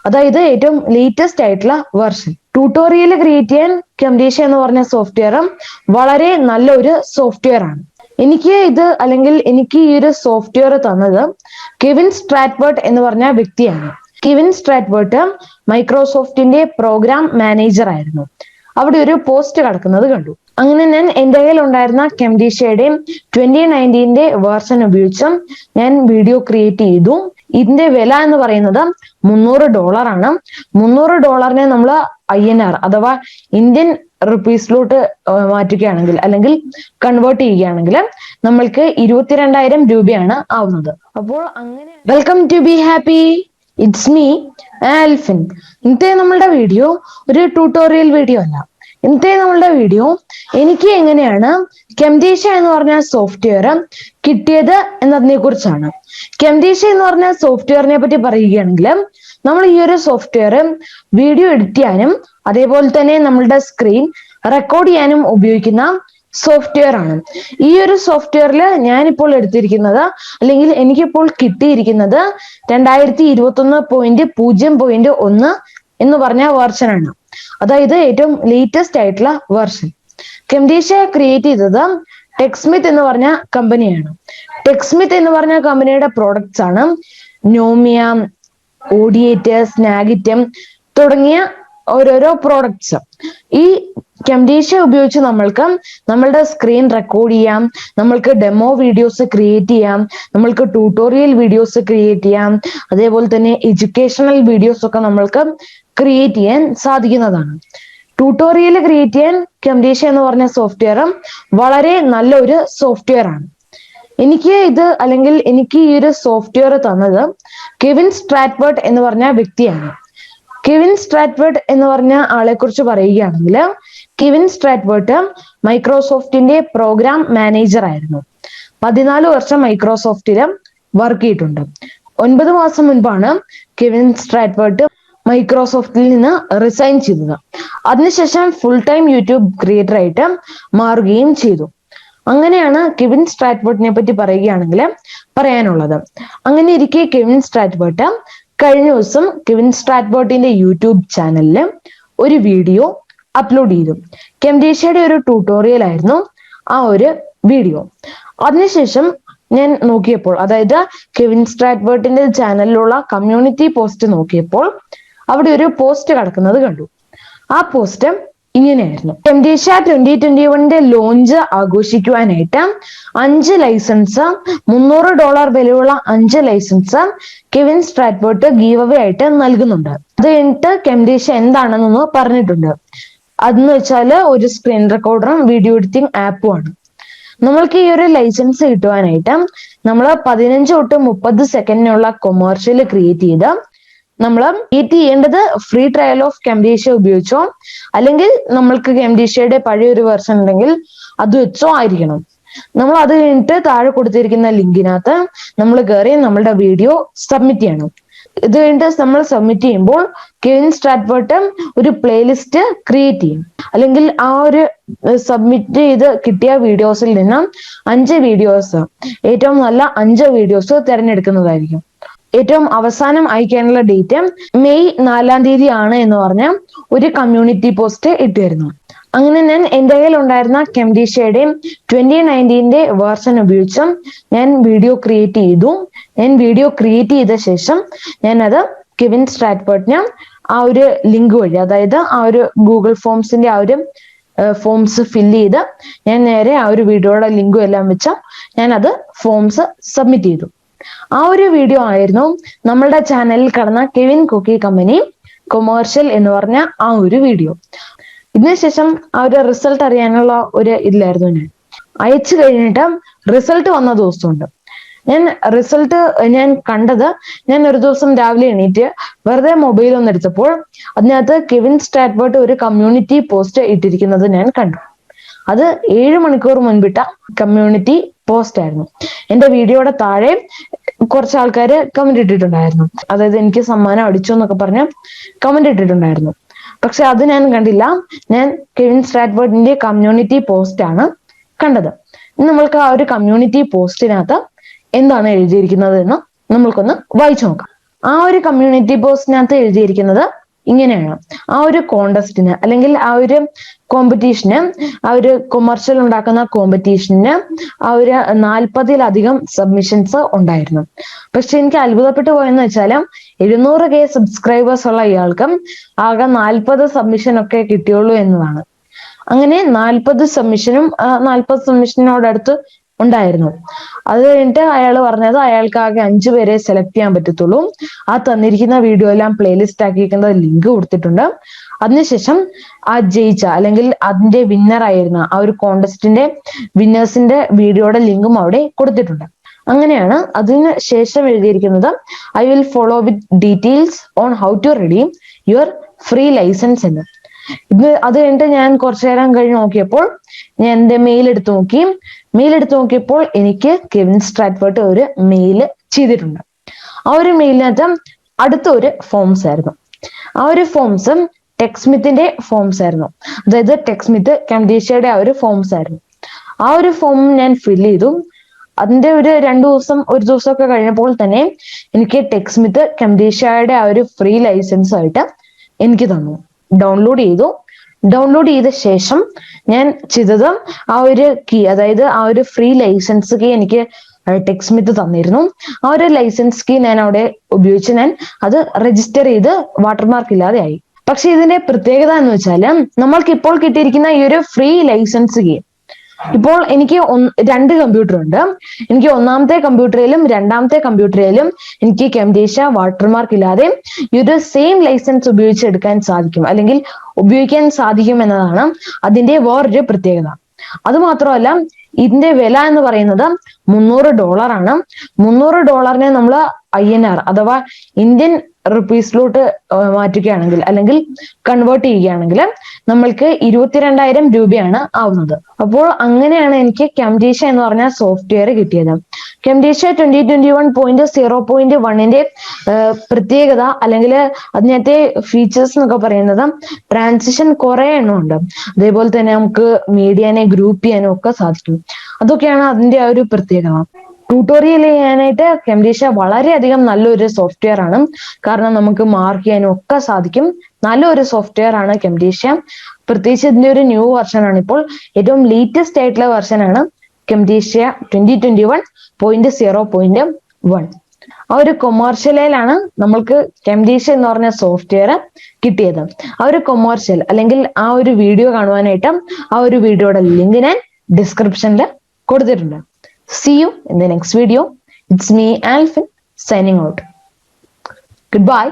അതായത് ഏറ്റവും ലേറ്റസ്റ്റ് ആയിട്ടുള്ള വെർഷൻ. ട്യൂട്ടോറിയൽ ക്രിയേറ്റ് ചെയ്യാൻ Camtasia എന്ന് പറഞ്ഞ സോഫ്റ്റ്വെയർ വളരെ നല്ലൊരു സോഫ്റ്റ്വെയർ ആണ്. എനിക്ക് ഈ ഒരു സോഫ്റ്റ്വെയർ തന്നത് കെവിൻ സ്ട്രാറ്റ്വേർട്ട് എന്ന് പറഞ്ഞ വ്യക്തിയാണ്. കെവിൻ സ്ട്രാറ്റ്വേർട്ട് മൈക്രോസോഫ്റ്റിന്റെ പ്രോഗ്രാം മാനേജർ ആയിരുന്നു. അവിടെ ഒരു പോസ്റ്റ് കിടക്കുന്നത് കണ്ടു. അങ്ങനെ ഞാൻ എൻ്റെ കയ്യിൽ ഉണ്ടായിരുന്ന Camtasia'യുടെ 2019 വേർഷൻ ഉപയോഗിച്ച് ഞാൻ വീഡിയോ ക്രിയേറ്റ് ചെയ്തു. ഇതിന്റെ വില എന്ന് പറയുന്നത് $300 ആണ്. $300 നമ്മൾ INR അഥവാ ഇന്ത്യൻ റുപ്പീസിലോട്ട് മാറ്റുകയാണെങ്കിൽ അല്ലെങ്കിൽ കൺവേർട്ട് ചെയ്യുകയാണെങ്കിൽ നമ്മൾക്ക് 22,000 രൂപയാണ് ആവുന്നത്. അപ്പോൾ അങ്ങനെ welcome to be happy, it's me Alfin. ഇന്നത്തെ നമ്മളുടെ വീഡിയോ ഒരു ട്യൂട്ടോറിയൽ വീഡിയോ അല്ല. ഇന്നത്തെ നമ്മളുടെ വീഡിയോ എനിക്ക് എങ്ങനെയാണ് Camtasia എന്ന് പറഞ്ഞ സോഫ്റ്റ്വെയർ കിട്ടിയത് എന്നതിനെ കുറിച്ചാണ്. Camtasia എന്ന് പറഞ്ഞ സോഫ്റ്റ്വെയറിനെ പറ്റി പറയുകയാണെങ്കിൽ നമ്മൾ ഈ ഒരു സോഫ്റ്റ്വെയർ വീഡിയോ എഡിറ്റ് ചെയ്യാനും അതേപോലെ തന്നെ നമ്മളുടെ സ്ക്രീൻ റെക്കോർഡ് ചെയ്യാനും ഉപയോഗിക്കുന്ന സോഫ്റ്റ്വെയർ ആണ്. ഈ ഒരു സോഫ്റ്റ്വെയറിൽ ഞാനിപ്പോൾ എടുത്തിരിക്കുന്നത് അല്ലെങ്കിൽ എനിക്കിപ്പോൾ കിട്ടിയിരിക്കുന്നത് 2021.0.1 എന്ന് പറഞ്ഞ വെർഷൻ ആണ്. അതായത് ഏറ്റവും ലേറ്റസ്റ്റ് ആയിട്ടുള്ള വെർഷൻ. Camtasia ക്രിയേറ്റ് ചെയ്തത് techsmith എന്ന് പറഞ്ഞ കമ്പനിയാണ്. techsmith എന്ന് പറഞ്ഞ കമ്പനിയുടെ പ്രോഡക്ട്സ് ആണ് നോമിയ, ഓഡിയേറ്റ്, സ്നാഗിറ്റ് തുടങ്ങിയ ഓരോരോ പ്രോഡക്ട്സ്. ഈ Camtasia ഉപയോഗിച്ച് നമ്മൾക്ക് നമ്മളുടെ സ്ക്രീൻ റെക്കോർഡ് ചെയ്യാം, നമ്മൾക്ക് ഡെമോ വീഡിയോസ് ക്രിയേറ്റ് ചെയ്യാം, നമ്മൾക്ക് ട്യൂട്ടോറിയൽ വീഡിയോസ് ക്രിയേറ്റ് ചെയ്യാം, അതേപോലെ തന്നെ എഡ്യൂക്കേഷണൽ വീഡിയോസ് ഒക്കെ നമ്മൾക്ക് ക്രിയേറ്റ് ചെയ്യാൻ സാധിക്കുന്നതാണ്. ട്യൂട്ടോറിയൽ ക്രിയേറ്റ് ചെയ്യാൻ Camtasia എന്ന് പറഞ്ഞ സോഫ്റ്റ്വെയർ വളരെ നല്ലൊരു സോഫ്റ്റ്വെയർ ആണ്. എനിക്ക് ഈ ഒരു സോഫ്റ്റ്വെയർ തന്നത് കെവിൻ സ്ട്രാറ്റ്വേർട്ട് എന്ന് പറഞ്ഞ വ്യക്തിയാണ്. കെവിൻ സ്ട്രാറ്റ്വേർട്ട് എന്ന് പറഞ്ഞ ആളെ കുറിച്ച് പറയുകയാണെങ്കിൽ കെവിൻ സ്ട്രാറ്റ്വേർട്ട് മൈക്രോസോഫ്റ്റിന്റെ പ്രോഗ്രാം മാനേജർ ആയിരുന്നു. 14 വർഷം മൈക്രോസോഫ്റ്റിൽ വർക്ക് ചെയ്തിട്ടുണ്ട്. 9 മാസം മുൻപാണ് കെവിൻ സ്ട്രാറ്റ്വേർട്ട് മൈക്രോസോഫ്റ്റിൽ നിന്ന് റിസൈൻ ചെയ്തത്. അതിനുശേഷം ഫുൾ ടൈം യൂട്യൂബ് ക്രിയേറ്റർ ആയിട്ട് മാറുകയും ചെയ്തു. അങ്ങനെയാണ് കെവിൻ സ്ട്രാറ്റ്വേർട്ടിനെ പറ്റി പറയുകയാണെങ്കിൽ പറയാനുള്ളത്. അങ്ങനെ ഇരിക്കെ കെവിൻ സ്ട്രാറ്റ്വേർട്ട് കഴിഞ്ഞ ദിവസം കെവിൻ സ്ട്രാറ്റ്വേർട്ടിന്റെ യൂട്യൂബ് ചാനലിൽ ഒരു വീഡിയോ അപ്ലോഡ് ചെയ്തു. Camtasia'യുടെ ഒരു ട്യൂട്ടോറിയൽ ആയിരുന്നു ആ ഒരു വീഡിയോ. അതിനുശേഷം ഞാൻ നോക്കിയപ്പോൾ, അതായത് കെവിൻ സ്ട്രാറ്റ്വേർട്ടിന്റെ ചാനലിലുള്ള കമ്മ്യൂണിറ്റി പോസ്റ്റ് നോക്കിയപ്പോൾ അവിടെ ഒരു പോസ്റ്റ് കിടക്കുന്നത് കണ്ടു. ആ പോസ്റ്റ് ഇങ്ങനെയായിരുന്നു: Camtasia 2021 ലോഞ്ച് ആഘോഷിക്കുവാനായിട്ട് 5 ലൈസൻസ്, $300 വിലയുള്ള 5 ലൈസൻസ് കെവിൻ സ്ട്രാറ്റ്വേർട്ട് ഗീവ് അവേ ആയിട്ട് നൽകുന്നുണ്ട്. അത് കഴിഞ്ഞിട്ട് Camtasia എന്താണെന്നൊന്ന് പറഞ്ഞിട്ടുണ്ട്. അതെന്ന് വെച്ചാല് ഒരു സ്ക്രീൻ റെക്കോർഡറും വീഡിയോ എഡിറ്റിംഗ് ആപ്പും ആണ്. നമ്മൾക്ക് ഈ ഒരു ലൈസൻസ് കിട്ടുവാനായിട്ട് നമ്മൾ 15 തൊട്ട് 30 സെക്കൻഡിനുള്ള കൊമേഴ്ഷ്യൽ ക്രിയേറ്റ് ചെയ്ത് നമ്മൾ ക്രിയേറ്റ് ചെയ്യേണ്ടത് ഫ്രീ ട്രയൽ ഓഫ് Camtasia ഉപയോഗിച്ചോ അല്ലെങ്കിൽ നമ്മൾക്ക് Camtasia'യുടെ പഴയൊരു വെർഷൻ ഉണ്ടെങ്കിൽ അത് വെച്ചോ ആയിരിക്കണം. നമ്മൾ അത് കഴിഞ്ഞിട്ട് താഴെ കൊടുത്തിരിക്കുന്ന ലിങ്കിനകത്ത് നമ്മൾ കയറി നമ്മളുടെ വീഡിയോ സബ്മിറ്റ് ചെയ്യണം. ഇത് കഴിഞ്ഞിട്ട് നമ്മൾ സബ്മിറ്റ് ചെയ്യുമ്പോൾ കെവിൻ സ്ട്രാറ്റ്വേർട്ട് ഒരു പ്ലേലിസ്റ്റ് ക്രിയേറ്റ് ചെയ്യും. അല്ലെങ്കിൽ ആ ഒരു സബ്മിറ്റ് ചെയ്ത് കിട്ടിയ വീഡിയോസിൽ നിന്ന് 5 വീഡിയോസ്, ഏറ്റവും നല്ല 5 വീഡിയോസ് തിരഞ്ഞെടുക്കുന്നതായിരിക്കും. ഏറ്റവും അവസാനം അയക്കാനുള്ള ഡേറ്റ് മെയ് 4 ആണ് എന്ന് പറഞ്ഞ ഒരു കമ്മ്യൂണിറ്റി പോസ്റ്റ് ഇട്ടിരുന്നു. അങ്ങനെ ഞാൻ എൻ്റെ കയ്യിൽ ഉണ്ടായിരുന്ന Camtasia'യുടെ 2019 വേർഷൻ ഉപയോഗിച്ച് ഞാൻ വീഡിയോ ക്രിയേറ്റ് ചെയ്തു. ഞാൻ വീഡിയോ ക്രിയേറ്റ് ചെയ്ത ശേഷം ഞാനത് കെവിൻ സ്ട്രാറ്റ്വേർട്ടിന് ആ ഒരു ലിങ്ക് വഴി, അതായത് ആ ഒരു ഗൂഗിൾ ഫോംസിന്റെ ആ ഒരു ഫോംസ് ഫില്ല് ചെയ്ത് ഞാൻ നേരെ ആ ഒരു വീഡിയോയുടെ ലിങ്കും എല്ലാം വെച്ച് ഞാനത് ഫോംസ് സബ്മിറ്റ് ചെയ്തു. ആ ഒരു വീഡിയോ ആയിരുന്നു നമ്മളുടെ ചാനലിൽ കടന്ന കെവിൻ കുക്കി കമ്പനി കൊമേഴ്ഷ്യൽ എന്ന് പറഞ്ഞ ആ ഒരു വീഡിയോ. ഇതിനുശേഷം ആ ഒരു റിസൾട്ട് അറിയാനുള്ള ഒരു ഇതിലായിരുന്നു. ഞാൻ അയച്ചു കഴിഞ്ഞിട്ട് റിസൾട്ട് വന്ന ദിവസമുണ്ട്. റിസൾട്ട് ഞാൻ കണ്ടത്, ഞാൻ ഒരു ദിവസം രാവിലെ എണീറ്റ് വെറുതെ മൊബൈൽ ഒന്ന് എടുത്തപ്പോൾ അതിനകത്ത് കെവിൻ സ്ട്രാറ്റ്വേർട്ട് ഒരു കമ്മ്യൂണിറ്റി പോസ്റ്റ് ഇട്ടിരിക്കുന്നത് ഞാൻ കണ്ടു. അത് 7 മണിക്കൂർ മുൻപിട്ട കമ്മ്യൂണിറ്റി പോസ്റ്റ് ആയിരുന്നു. എൻ്റെ വീഡിയോയുടെ താഴെ കുറച്ച് ആൾക്കാർ കമന്റ് ഇട്ടിട്ടുണ്ടായിരുന്നു. അതായത് എനിക്ക് സമ്മാനം അടിച്ചു എന്നൊക്കെ പറഞ്ഞ് കമന്റ് ഇട്ടിട്ടുണ്ടായിരുന്നു. പക്ഷെ അത് ഞാൻ കണ്ടില്ല. ഞാൻ കെവിൻ സ്ട്രാറ്റ്വേർട്ടിന്റെ കമ്മ്യൂണിറ്റി പോസ്റ്റ് ആണ് കണ്ടത്. നമ്മൾക്ക് ആ ഒരു കമ്മ്യൂണിറ്റി പോസ്റ്റിനകത്ത് എന്താണ് എഴുതിയിരിക്കുന്നത് എന്ന് നമ്മൾക്കൊന്ന് വായിച്ചു നോക്കാം. ആ ഒരു കമ്മ്യൂണിറ്റി പോസ്റ്റിനകത്ത് എഴുതിയിരിക്കുന്നത് ഇങ്ങനെയാണ്: ആ ഒരു കോണ്ടസ്റ്റിന് അല്ലെങ്കിൽ ആ ഒരു കോമ്പറ്റീഷന്, ആ ഒരു കൊമേഴ്ഷ്യൽ ഉണ്ടാക്കുന്ന കോമ്പറ്റീഷന് ആ ഒരു 40-ലധികം സബ്മിഷൻസ് ഉണ്ടായിരുന്നു. പക്ഷെ എനിക്ക് അത്ഭുതപ്പെട്ടു പോയെന്ന് വെച്ചാൽ 700K സബ്സ്ക്രൈബേഴ്സ് ഉള്ള ഇയാൾക്ക് ആകെ 40 സബ്മിഷൻ ഒക്കെ കിട്ടിയുള്ളൂ എന്നതാണ്. അങ്ങനെ 40 സബ്മിഷനോടടുത്ത് ഉണ്ടായിരുന്നു. അത് കഴിഞ്ഞിട്ട് അയാൾ പറഞ്ഞത് അയാൾക്ക് ആകെ 5 പേരെ സെലക്ട് ചെയ്യാൻ പറ്റത്തുള്ളൂ. ആ തന്നിരിക്കുന്ന വീഡിയോ എല്ലാം പ്ലേലിസ്റ്റ് ആക്കിയിരിക്കുന്ന ലിങ്ക് കൊടുത്തിട്ടുണ്ട്. അതിനുശേഷം ആ ജയിച്ച അല്ലെങ്കിൽ അതിന്റെ വിന്നർ ആയിരുന്ന ആ ഒരു കോണ്ടസ്റ്റിന്റെ വിന്നേഴ്സിന്റെ വീഡിയോയുടെ ലിങ്കും അവിടെ കൊടുത്തിട്ടുണ്ട്. അങ്ങനെയാണ് അതിന് ശേഷം എഴുതിയിരിക്കുന്നത്: I will follow with details on how to redeem your free licence എന്ന്. അത് കഴിഞ്ഞിട്ട് ഞാൻ കുറച്ചു നേരം കഴിഞ്ഞ് നോക്കിയപ്പോൾ ഞാൻ എന്റെ മെയിൽ എടുത്തു നോക്കിയപ്പോൾ എനിക്ക് കെവിൻ സ്ട്രാറ്റ്വേർട്ട് ഒരു മെയിൽ ചെയ്തിട്ടുണ്ട്. ആ ഒരു മെയിലിനകത്ത് അടുത്ത ഒരു ഫോംസ് ആയിരുന്നു. ആ ഒരു ഫോംസ് ടെക്സ്മിത്തിന്റെ ഫോംസ് ആയിരുന്നു. അതായത് ടെക്സ്മിത്ത് കംറ്റേഷ്യയുടെ ആ ഒരു ഫോംസ് ആയിരുന്നു. ആ ഒരു ഫോം ഞാൻ ഫിൽ ചെയ്തു. അതിന്റെ ഒരു ഒരു ദിവസമൊക്കെ കഴിഞ്ഞപ്പോൾ തന്നെ എനിക്ക് ടെക്സ്മിത്ത് കംറ്റേഷ്യയുടെ ആ ഒരു ഫ്രീ ലൈസൻസ് ആയിട്ട് എനിക്ക് തന്നു. ഡൗൺലോഡ് ചെയ്ത ശേഷം ഞാൻ ചെയ്തത് ആ ഒരു കീ, അതായത് ആ ഒരു ഫ്രീ ലൈസൻസ് കീ എനിക്ക് ടെക്സ്മിത്ത് തന്നിരുന്നു. ആ ഒരു ലൈസൻസ് കീ ഞാൻ അവിടെ ഉപയോഗിച്ച് ഞാൻ അത് രജിസ്റ്റർ ചെയ്ത് വാട്ടർമാർക്ക് ഇല്ലാതെ ആയി. പക്ഷെ ഇതിന്റെ പ്രത്യേകത എന്ന് വെച്ചാൽ നമ്മൾക്ക് ഇപ്പോൾ കിട്ടിയിരിക്കുന്ന ഈ ഒരു ഫ്രീ ലൈസൻസ് കീ, ഇപ്പോൾ എനിക്ക് 2 കമ്പ്യൂട്ടർ ഉണ്ട്. എനിക്ക് ഒന്നാമത്തെ കമ്പ്യൂട്ടറിലും രണ്ടാമത്തെ കമ്പ്യൂട്ടറിലും എനിക്ക് കംറ്റേഷ്യ വാട്ടർമാർക്ക് ഇല്ലാതെ ഈ ഒരു സെയിം ലൈസൻസ് ഉപയോഗിച്ചെടുക്കാൻ സാധിക്കും, അല്ലെങ്കിൽ ഉപയോഗിക്കാൻ സാധിക്കും എന്നതാണ് അതിന്റെ വേറൊരു പ്രത്യേകത. അത് മാത്രമല്ല, ഇതിന്റെ വില എന്ന് പറയുന്നത് $300 ആണ്. $300 നമ്മൾ INR അഥവാ ഇന്ത്യൻ റുപ്പീസിലോട്ട് മാറ്റുകയാണെങ്കിൽ അല്ലെങ്കിൽ കൺവേർട്ട് ചെയ്യുകയാണെങ്കിൽ നമ്മൾക്ക് 22,000 രൂപയാണ് ആവുന്നത്. അപ്പോൾ അങ്ങനെയാണ് എനിക്ക് Camtasia എന്ന് പറഞ്ഞ സോഫ്റ്റ്വെയർ കിട്ടിയത്. Camtasia 2021.0.1ന്റെ പ്രത്യേകത അല്ലെങ്കിൽ അതിനകത്തെ ഫീച്ചേഴ്സ് എന്നൊക്കെ പറയുന്നത് ട്രാൻസിഷൻ കുറെ എണ്ണം ഉണ്ട്. അതേപോലെ തന്നെ നമുക്ക് മീഡിയനെ ഗ്രൂപ്പ് ചെയ്യാനും ഒക്കെ സാധിക്കും. അതൊക്കെയാണ് അതിന്റെ ആ ഒരു പ്രത്യേകത. ട്യൂട്ടോറിയൽ ചെയ്യാനായിട്ട് Camtasia വളരെയധികം നല്ലൊരു സോഫ്റ്റ്വെയർ ആണ്. കാരണം നമുക്ക് മാർക്ക് ചെയ്യാനും ഒക്കെ സാധിക്കും. നല്ലൊരു സോഫ്റ്റ്വെയർ ആണ് Camtasia. പ്രത്യേകിച്ച് ഇതിന്റെ ഒരു ന്യൂ വെർഷൻ ആണ്, ഇപ്പോൾ ഏറ്റവും ലേറ്റസ്റ്റ് ആയിട്ടുള്ള വെർഷൻ ആണ് Camtasia 2021.0.1. ആ ഒരു കൊമേഴ്ഷ്യലിലാണ് നമ്മൾക്ക് Camtasia എന്ന് പറഞ്ഞ സോഫ്റ്റ്വെയർ കിട്ടിയത്. ആ ഒരു കൊമേഴ്ഷ്യൽ അല്ലെങ്കിൽ ആ ഒരു വീഡിയോ കാണുവാനായിട്ട് ആ ഒരു വീഡിയോയുടെ ലിങ്ക് ഞാൻ ഡിസ്ക്രിപ്ഷനിൽ കൊടുത്തിട്ടുണ്ട്. See you in the next video. It's me, Alphin, signing out. Goodbye.